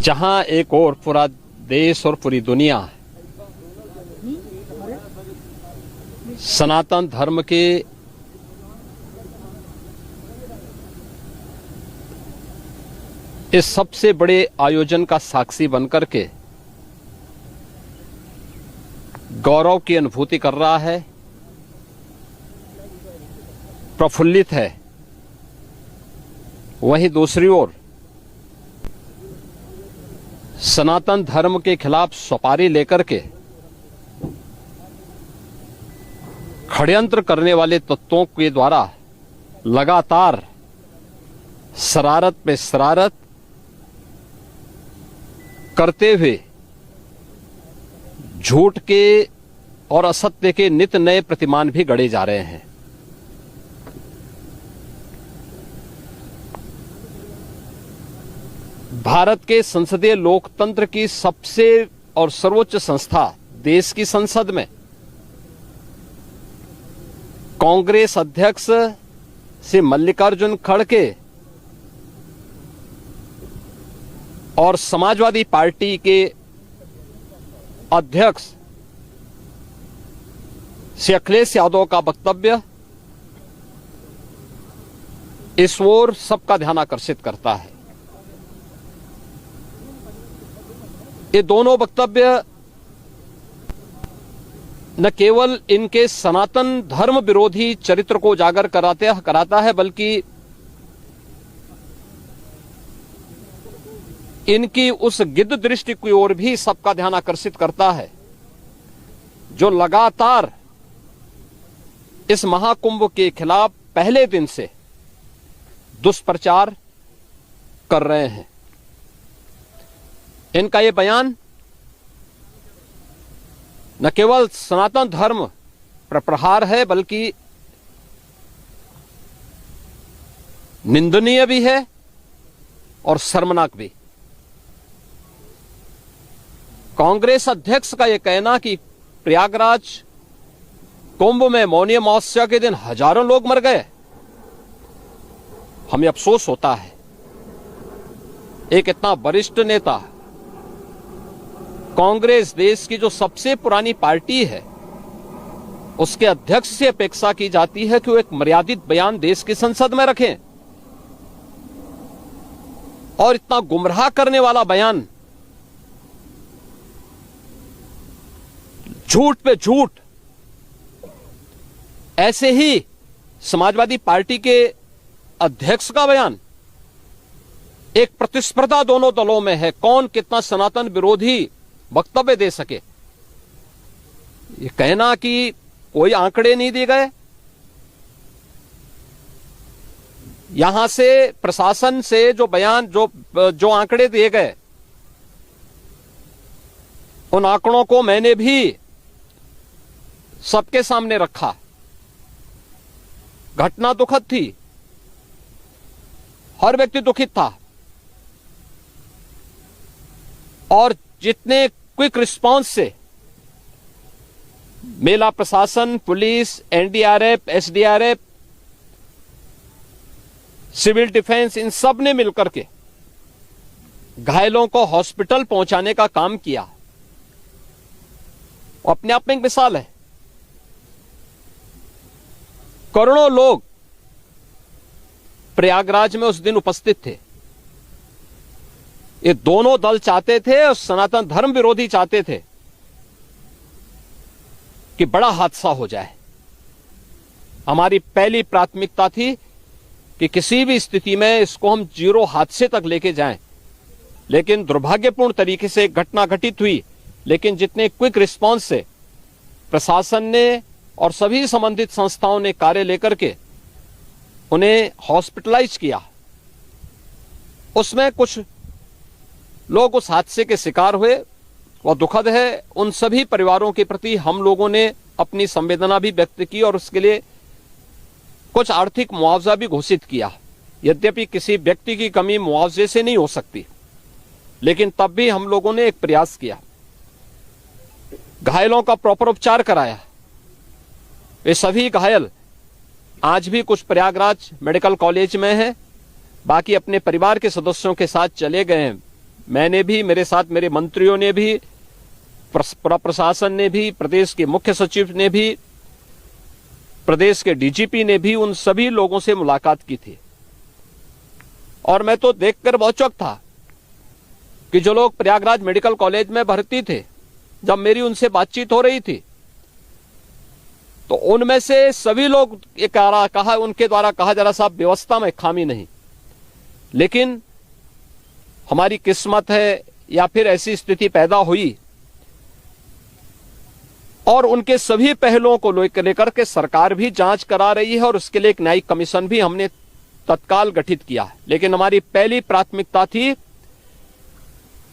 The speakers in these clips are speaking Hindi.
जहां एक और पूरा देश और पूरी दुनिया सनातन धर्म के इस सबसे बड़े आयोजन का साक्षी बनकर के गौरव की अनुभूति कर रहा है, प्रफुल्लित है, वहीं दूसरी ओर सनातन धर्म के खिलाफ सपारी लेकर के षड्यंत्र करने वाले तत्वों के द्वारा लगातार शरारत पे शरारत करते हुए झूठ के और असत्य के नित नए प्रतिमान भी गढ़े जा रहे हैं। भारत के संसदीय लोकतंत्र की सबसे और सर्वोच्च संस्था देश की संसद में कांग्रेस अध्यक्ष से मल्लिकार्जुन खड़गे और समाजवादी पार्टी के अध्यक्ष श्री अखिलेश यादव का वक्तव्य इस ओर सबका ध्यान आकर्षित करता है। ये दोनों वक्तव्य न केवल इनके सनातन धर्म विरोधी चरित्र को उजागर कराता है, बल्कि इनकी उस गिद्ध दृष्टि की ओर भी सबका ध्यान आकर्षित करता है, जो लगातार इस महाकुंभ के खिलाफ पहले दिन से दुष्प्रचार कर रहे हैं। इनका यह बयान न केवल सनातन धर्म पर प्रहार है, बल्कि निंदनीय भी है और शर्मनाक भी। कांग्रेस अध्यक्ष का यह कहना कि प्रयागराज कुंभ में मौनी अमावस्या के दिन हजारों लोग मर गए, हमें अफसोस होता है। एक इतना वरिष्ठ नेता, कांग्रेस देश की जो सबसे पुरानी पार्टी है, उसके अध्यक्ष से अपेक्षा की जाती है कि वो एक मर्यादित बयान देश की संसद में रखें, और इतना गुमराह करने वाला बयान, झूठ पे झूठ। ऐसे ही समाजवादी पार्टी के अध्यक्ष का बयान, एक प्रतिस्पर्धा दोनों दलों में है, कौन कितना सनातन विरोधी वक्तव्य दे सके। ये कहना कि कोई आंकड़े नहीं दिए गए, यहां से प्रशासन से जो बयान जो आंकड़े दिए गए, उन आंकड़ों को मैंने भी सबके सामने रखा। घटना दुखद थी, हर व्यक्ति दुखित था, और जितने क्विक रिस्पांस से मेला प्रशासन, police, NDRF, SDRF, civil defence, इन सब ने मिलकर के घायलों को हॉस्पिटल पहुंचाने का काम किया, अपने आप में एक मिसाल है। करोड़ों लोग प्रयागराज में उस दिन उपस्थित थे। ये दोनों दल चाहते थे और सनातन धर्म विरोधी चाहते थे कि बड़ा हादसा हो जाए। हमारी पहली प्राथमिकता थी कि किसी भी स्थिति में इसको हम जीरो हादसे तक लेके जाएं, लेकिन दुर्भाग्यपूर्ण तरीके से घटना घटित हुई। लेकिन जितने क्विक रिस्पांस से प्रशासन ने और सभी संबंधित संस्थाओं ने कार्य लेकर के उन्हें हॉस्पिटलाइज किया, उसमें कुछ लोग उस हादसे के शिकार हुए, वह दुखद है। उन सभी परिवारों के प्रति हम लोगों ने अपनी संवेदना भी व्यक्त की और उसके लिए कुछ आर्थिक मुआवजा भी घोषित किया। यद्यपि किसी व्यक्ति की कमी मुआवजे से नहीं हो सकती, लेकिन तब भी हम लोगों ने एक प्रयास किया, घायलों का प्रॉपर उपचार कराया। वे सभी घायल आज भी कुछ प्रयागराज मेडिकल कॉलेज में हैं, बाकी अपने परिवार के सदस्यों के साथ चले गए हैं मैंने भी, मेरे साथ मेरे मंत्रियों ने भी, प्रशासन ने भी, प्रदेश के मुख्य सचिव ने भी, प्रदेश के डीजीपी ने भी उन सभी लोगों से मुलाकात की थी। और मैं तो देखकर बहुत चौंक था कि जो लोग प्रयागराज मेडिकल कॉलेज में भर्ती थे, जब मेरी उनसे बातचीत हो रही थी तो उनमें से सभी लोग कहा, उनके द्वारा कहा जा रहा साहब व्यवस्था में खामी नहीं, लेकिन हमारी किस्मत है या फिर ऐसी स्थिति पैदा हुई। और उनके सभी पहलुओं को लेकर के सरकार भी जांच करा रही है और उसके लिए एक न्यायिक कमीशन भी हमने तत्काल गठित किया। लेकिन हमारी पहली प्राथमिकता थी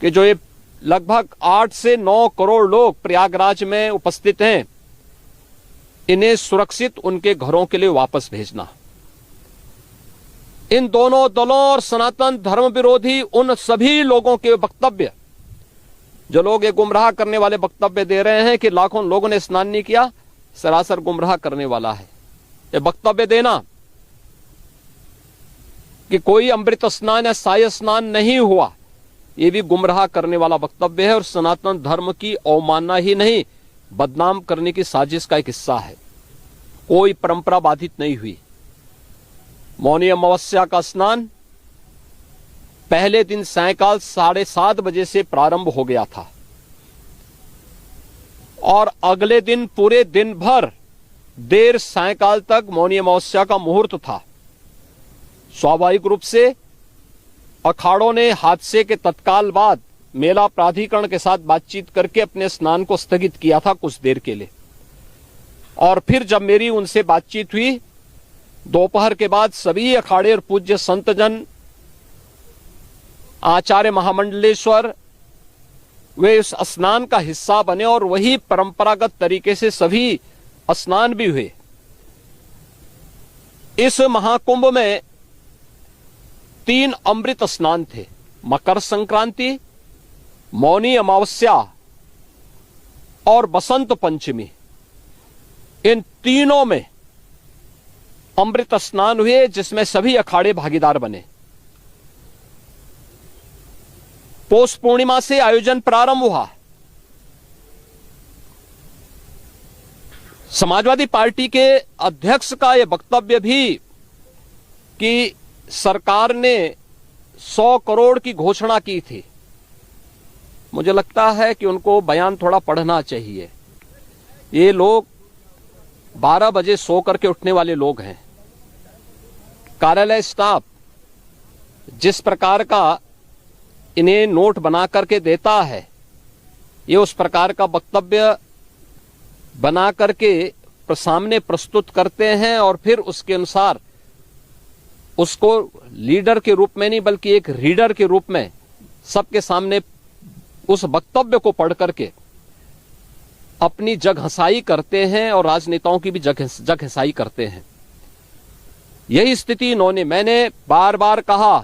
कि जो ये लगभग 8 से 9 करोड़ लोग प्रयागराज में उपस्थित हैं, इन्हें सुरक्षित उनके घरों के लिए वापस भेजना। इन दोनों दलों और सनातन धर्म विरोधी उन सभी लोगों के वक्तव्य, जो लोग ये गुमराह करने वाले वक्तव्य दे रहे हैं कि लाखों लोगों ने स्नान नहीं किया, सरासर गुमराह करने वाला है। ये वक्तव्य देना कि कोई अमृत स्नान या साय स्नान नहीं हुआ, ये भी गुमराह करने वाला वक्तव्य है और सनातन धर्म की अवमानना ही नहीं, बदनाम करने की साजिश का एक हिस्सा है। कोई परंपरा बाधित नहीं हुई। मौनी अमावस्या का स्नान पहले दिन सायंकाल 7:30 बजे से प्रारंभ हो गया था और अगले दिन पूरे दिन भर देर सायंकाल तक मौनी अमावस्या का मुहूर्त था। स्वाभाविक रूप से अखाड़ों ने हादसे के तत्काल बाद मेला प्राधिकरण के साथ बातचीत करके अपने स्नान को स्थगित किया था कुछ देर के लिए। और फिर जब मेरी उनसे बातचीत हुई दोपहर के बाद, सभी अखाड़े और पूज्य संतजन, आचार्य महामंडलेश्वर, वे इस स्नान का हिस्सा बने और वही परंपरागत तरीके से सभी स्नान भी हुए। इस महाकुंभ में 3 अमृत स्नान थे, मकर संक्रांति, मौनी अमावस्या और बसंत पंचमी। इन तीनों में अमृत स्नान हुए जिसमें सभी अखाड़े भागीदार बने। पौष पूर्णिमा से आयोजन प्रारंभ हुआ। समाजवादी पार्टी के अध्यक्ष का यह वक्तव्य भी कि सरकार ने 100 करोड़ की घोषणा की थी, मुझे लगता है कि उनको बयान थोड़ा पढ़ना चाहिए। ये लोग 12 बजे सो करके उठने वाले लोग हैं। कार्यालय स्टाफ जिस प्रकार का इन्हें नोट बना करके देता है, ये उस प्रकार का वक्तव्य बना करके सामने प्रस्तुत करते हैं और फिर उसके अनुसार उसको लीडर के रूप में नहीं बल्कि एक रीडर के रूप में सबके सामने उस वक्तव्य को पढ़ करके अपनी जगहंसाई करते हैं और राजनेताओं की भी जगहंसाई करते हैं। यही स्थिति इन्होंने, मैंने बार बार कहा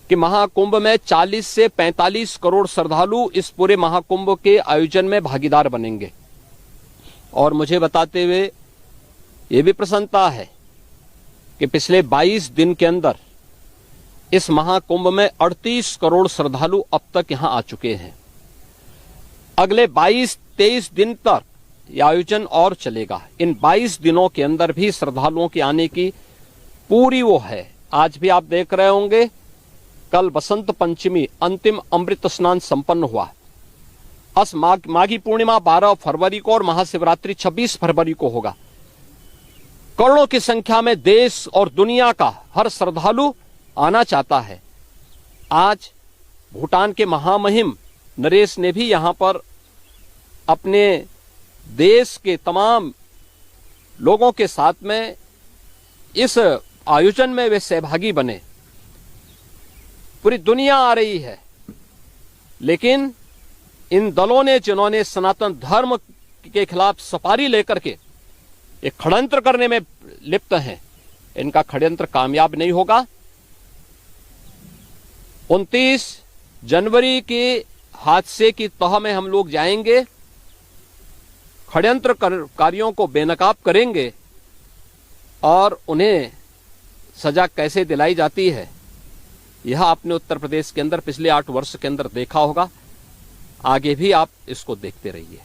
कि महाकुंभ में 40 से 45 करोड़ श्रद्धालु इस पूरे महाकुंभ के आयोजन में भागीदार बनेंगे। और मुझे बताते हुए ये भी प्रसन्नता है कि पिछले 22 दिन के अंदर इस महाकुंभ में 38 करोड़ श्रद्धालु अब तक यहां आ चुके हैं। अगले 22-23 दिन तक यह आयोजन और चलेगा। इन 22 दिनों के अंदर भी श्रद्धालुओं के आने की पूरी वो है। आज भी आप देख रहे होंगे, कल बसंत पंचमी अंतिम अमृत स्नान संपन्न हुआ। माघी पूर्णिमा 12 फरवरी को और महाशिवरात्रि 26 फरवरी को होगा। करोड़ों की संख्या में देश और दुनिया का हर श्रद्धालु आना चाहता है। आज भूटान के महामहिम नरेश ने भी यहां पर अपने देश के तमाम लोगों के साथ में इस आयोजन में वे सहभागी बने। पूरी दुनिया आ रही है, लेकिन इन दलों ने जिन्होंने सनातन धर्म के खिलाफ सफारी लेकर के एक षड्यंत्र करने में लिप्त हैं, इनका षड्यंत्र कामयाब नहीं होगा। 29 जनवरी के हादसे की तह में हम लोग जाएंगे, षड्यंत्रकारियों को बेनकाब करेंगे और उन्हें सजा कैसे दिलाई जाती है यह आपने उत्तर प्रदेश के अंदर पिछले 8 वर्ष के अंदर देखा होगा, आगे भी आप इसको देखते रहिए।